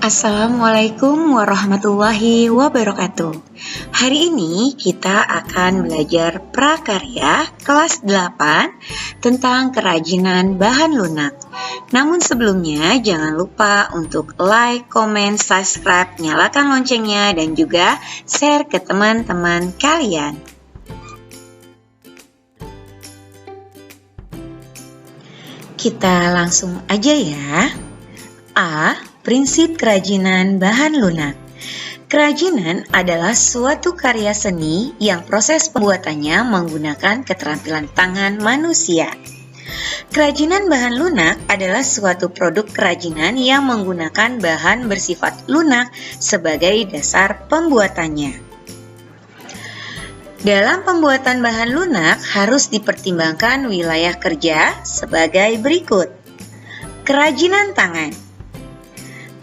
Assalamualaikum warahmatullahi wabarakatuh. Hari ini kita akan belajar prakarya kelas 8 tentang kerajinan bahan lunak. Namun sebelumnya jangan lupa untuk like, comment, subscribe, nyalakan loncengnya dan juga share ke teman-teman kalian. Kita langsung aja ya. A. Prinsip kerajinan bahan lunak. Kerajinan adalah suatu karya seni yang proses pembuatannya menggunakan keterampilan tangan manusia. Kerajinan bahan lunak adalah suatu produk kerajinan yang menggunakan bahan bersifat lunak sebagai dasar pembuatannya. Dalam pembuatan bahan lunak harus dipertimbangkan wilayah kerja sebagai berikut. Kerajinan tangan.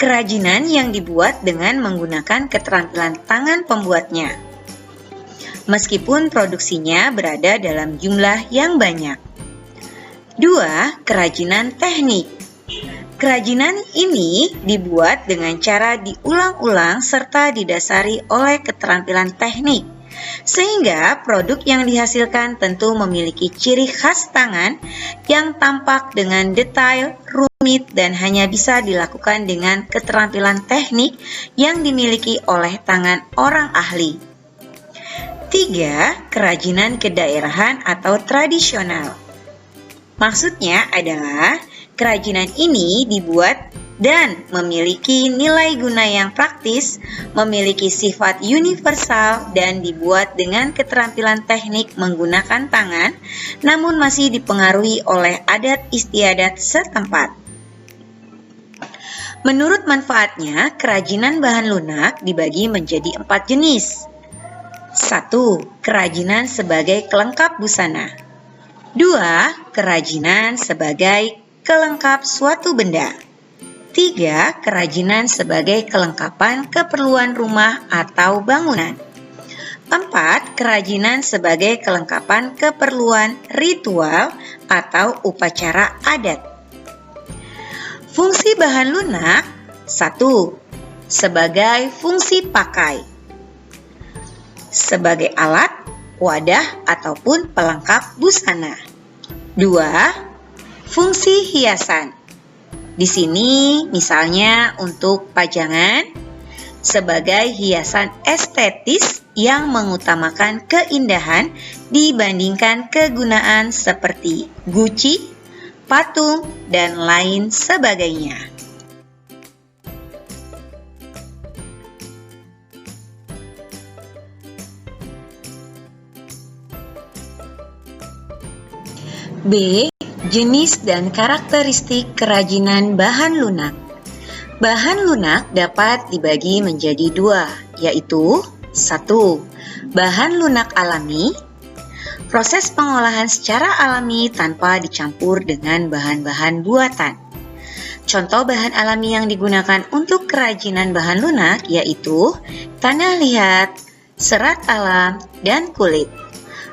Kerajinan yang dibuat dengan menggunakan keterampilan tangan pembuatnya, meskipun produksinya berada dalam jumlah yang banyak. 2. Kerajinan teknik. Kerajinan ini dibuat dengan cara diulang-ulang serta didasari oleh keterampilan teknik, sehingga produk yang dihasilkan tentu memiliki ciri khas tangan yang tampak dengan detail, rumit, dan hanya bisa dilakukan dengan keterampilan teknik yang dimiliki oleh tangan orang ahli. 3. Kerajinan kedaerahan atau tradisional. Maksudnya adalah kerajinan ini dibuat dan memiliki nilai guna yang praktis, memiliki sifat universal, dan dibuat dengan keterampilan teknik menggunakan tangan, namun masih dipengaruhi oleh adat istiadat setempat. Menurut manfaatnya, kerajinan bahan lunak dibagi menjadi 4 jenis. 1. Kerajinan sebagai kelengkap busana. 2. Kerajinan sebagai kelengkap suatu benda. 3. Kerajinan sebagai kelengkapan keperluan rumah atau bangunan. 4. Kerajinan sebagai kelengkapan keperluan ritual atau upacara adat. Fungsi bahan lunak. 1. Sebagai fungsi pakai, sebagai alat, wadah, ataupun pelengkap busana. 2. Fungsi hiasan. Di sini misalnya untuk pajangan, sebagai hiasan estetis yang mengutamakan keindahan dibandingkan kegunaan seperti guci, patung, dan lain sebagainya. B. Jenis dan karakteristik kerajinan bahan lunak. Bahan lunak dapat dibagi menjadi 2, yaitu 1. Bahan lunak alami. Proses pengolahan secara alami tanpa dicampur dengan bahan-bahan buatan. Contoh bahan alami yang digunakan untuk kerajinan bahan lunak yaitu tanah liat, serat alam, dan kulit.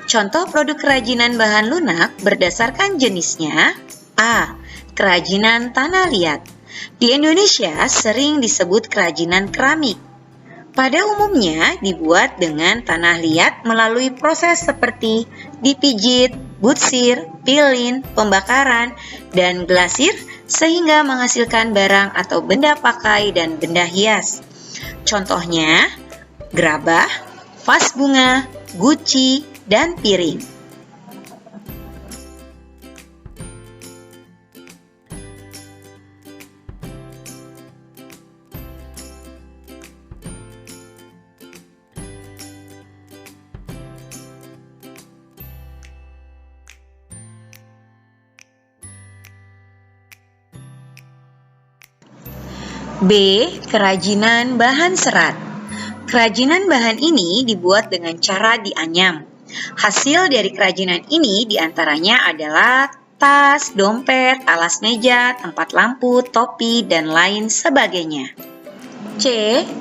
Contoh produk kerajinan bahan lunak berdasarkan jenisnya. A. Kerajinan tanah liat. Di Indonesia sering disebut kerajinan keramik. Pada umumnya dibuat dengan tanah liat melalui proses seperti dipijit, butsir, pilin, pembakaran, dan glasir sehingga menghasilkan barang atau benda pakai dan benda hias. Contohnya gerabah, vas bunga, guci, dan piring. B. Kerajinan bahan serat. Kerajinan bahan ini dibuat dengan cara dianyam. Hasil dari kerajinan ini diantaranya adalah tas, dompet, alas meja, tempat lampu, topi, dan lain sebagainya. C.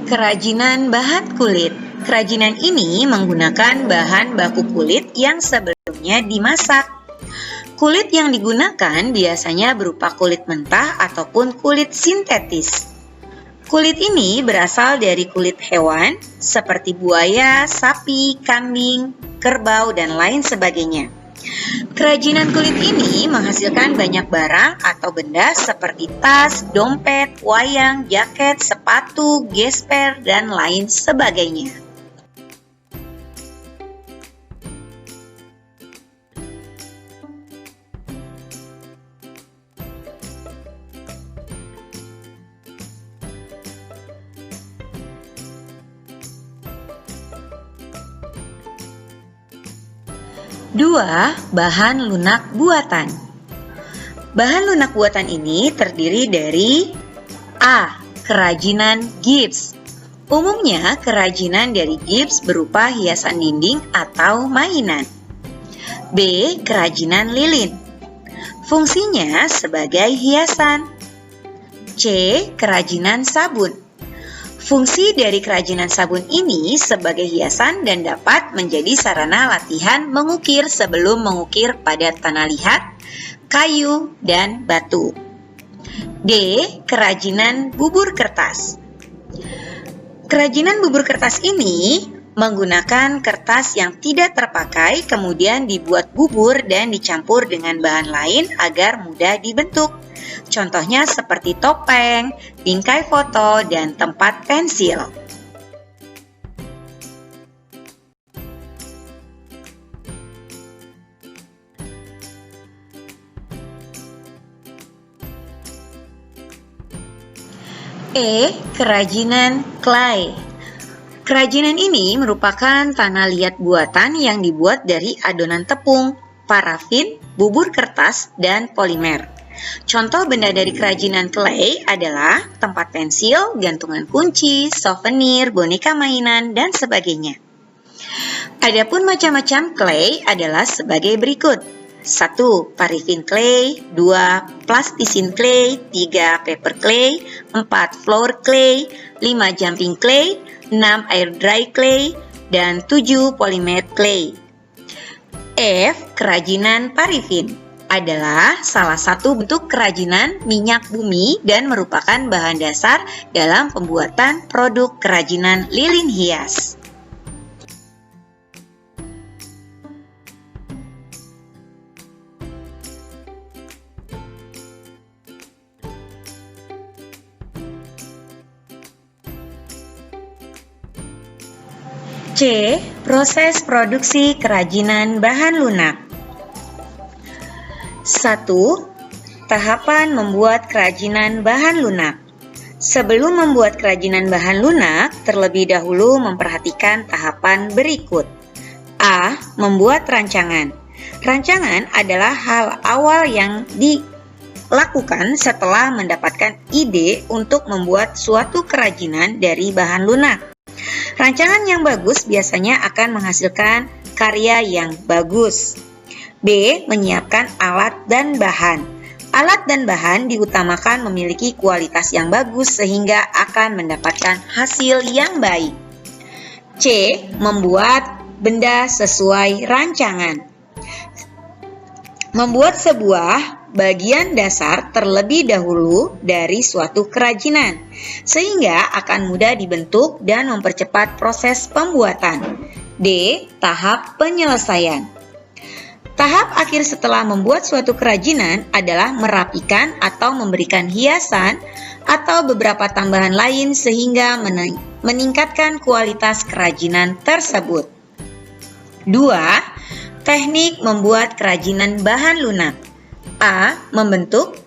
Kerajinan bahan kulit. Kerajinan ini menggunakan bahan baku kulit yang sebelumnya dimasak. Kulit yang digunakan biasanya berupa kulit mentah ataupun kulit sintetis. Kulit ini berasal dari kulit hewan seperti buaya, sapi, kambing, kerbau, dan lain sebagainya. Kerajinan kulit ini menghasilkan banyak barang atau benda seperti tas, dompet, wayang, jaket, sepatu, gesper, dan lain sebagainya. Dua, bahan lunak buatan. Bahan lunak buatan ini terdiri dari A. Kerajinan gips. Umumnya kerajinan dari gips berupa hiasan dinding atau mainan. B. Kerajinan lilin. Fungsinya sebagai hiasan. C. Kerajinan sabun. Fungsi dari kerajinan sabun ini sebagai hiasan dan dapat menjadi sarana latihan mengukir sebelum mengukir pada tanah liat, kayu, dan batu. D. Kerajinan bubur kertas. Kerajinan bubur kertas ini menggunakan kertas yang tidak terpakai kemudian dibuat bubur dan dicampur dengan bahan lain agar mudah dibentuk. Contohnya seperti topeng, bingkai foto, dan tempat pensil. E. Kerajinan clay. Kerajinan ini merupakan tanah liat buatan yang dibuat dari adonan tepung, parafin, bubur kertas, dan polimer. Contoh benda dari kerajinan clay adalah tempat pensil, gantungan kunci, souvenir, boneka mainan, dan sebagainya. Adapun macam-macam clay adalah sebagai berikut. 1. Paraffin clay, 2. Plasticine clay, 3. Paper clay, 4. Flour clay, 5. Jumping clay, 6. Air dry clay, dan 7. Polymer clay. F. Kerajinan paraffin adalah salah satu bentuk kerajinan minyak bumi dan merupakan bahan dasar dalam pembuatan produk kerajinan lilin hias. C. Proses produksi kerajinan bahan lunak. 1. Tahapan membuat kerajinan bahan lunak. Sebelum membuat kerajinan bahan lunak, terlebih dahulu memperhatikan tahapan berikut. A. Membuat rancangan. Rancangan adalah hal awal yang dilakukan setelah mendapatkan ide untuk membuat suatu kerajinan dari bahan lunak. Rancangan yang bagus biasanya akan menghasilkan karya yang bagus. B. Menyiapkan alat dan bahan. Alat dan bahan diutamakan memiliki kualitas yang bagus sehingga akan mendapatkan hasil yang baik. C. Membuat benda sesuai rancangan. Membuat sebuah bagian dasar terlebih dahulu dari suatu kerajinan, sehingga akan mudah dibentuk dan mempercepat proses pembuatan. D. Tahap penyelesaian. Tahap akhir setelah membuat suatu kerajinan adalah merapikan atau memberikan hiasan atau beberapa tambahan lain sehingga meningkatkan kualitas kerajinan tersebut. 2. Teknik membuat kerajinan bahan lunak. A. Membentuk,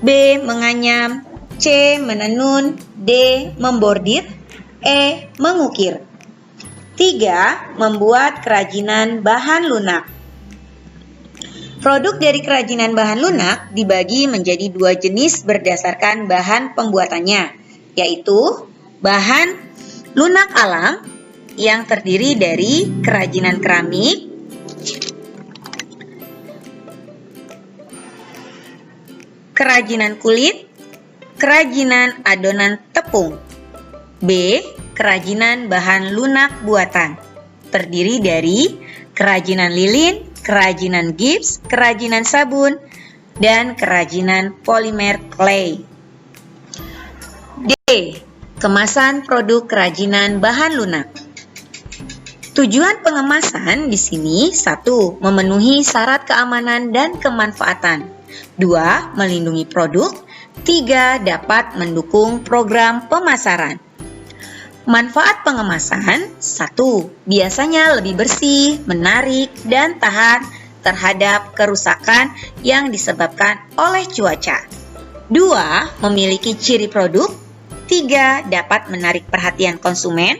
B. Menganyam, C. Menenun, D. Membordir, E. Mengukir. 3. Membuat kerajinan bahan lunak. Produk dari kerajinan bahan lunak dibagi menjadi dua jenis berdasarkan bahan pembuatannya, yaitu bahan lunak alam yang terdiri dari kerajinan keramik, kerajinan kulit, kerajinan adonan tepung. B. Kerajinan bahan lunak buatan, terdiri dari kerajinan lilin, kerajinan gips, kerajinan sabun, dan kerajinan polimer clay. D. Kemasan produk kerajinan bahan lunak. Tujuan pengemasan di sini 1. Memenuhi syarat keamanan dan kemanfaatan. 2. Melindungi produk. 3. Dapat mendukung program pemasaran. Manfaat pengemasan 1. Biasanya lebih bersih, menarik, dan tahan terhadap kerusakan yang disebabkan oleh cuaca. 2. Memiliki ciri produk. 3. Dapat menarik perhatian konsumen.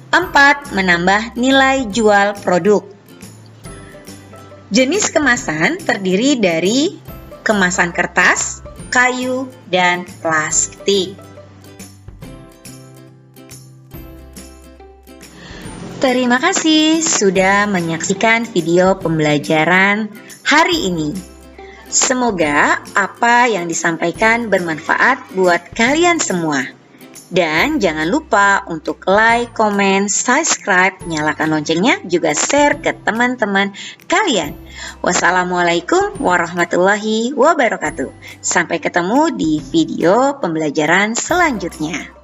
4. Menambah nilai jual produk. Jenis kemasan terdiri dari kemasan kertas, kayu, dan plastik. Terima kasih sudah menyaksikan video pembelajaran hari ini. Semoga apa yang disampaikan bermanfaat buat kalian semua. Dan jangan lupa untuk like, komen, subscribe, nyalakan loncengnya, juga share ke teman-teman kalian. Wassalamualaikum warahmatullahi wabarakatuh. Sampai ketemu di video pembelajaran selanjutnya.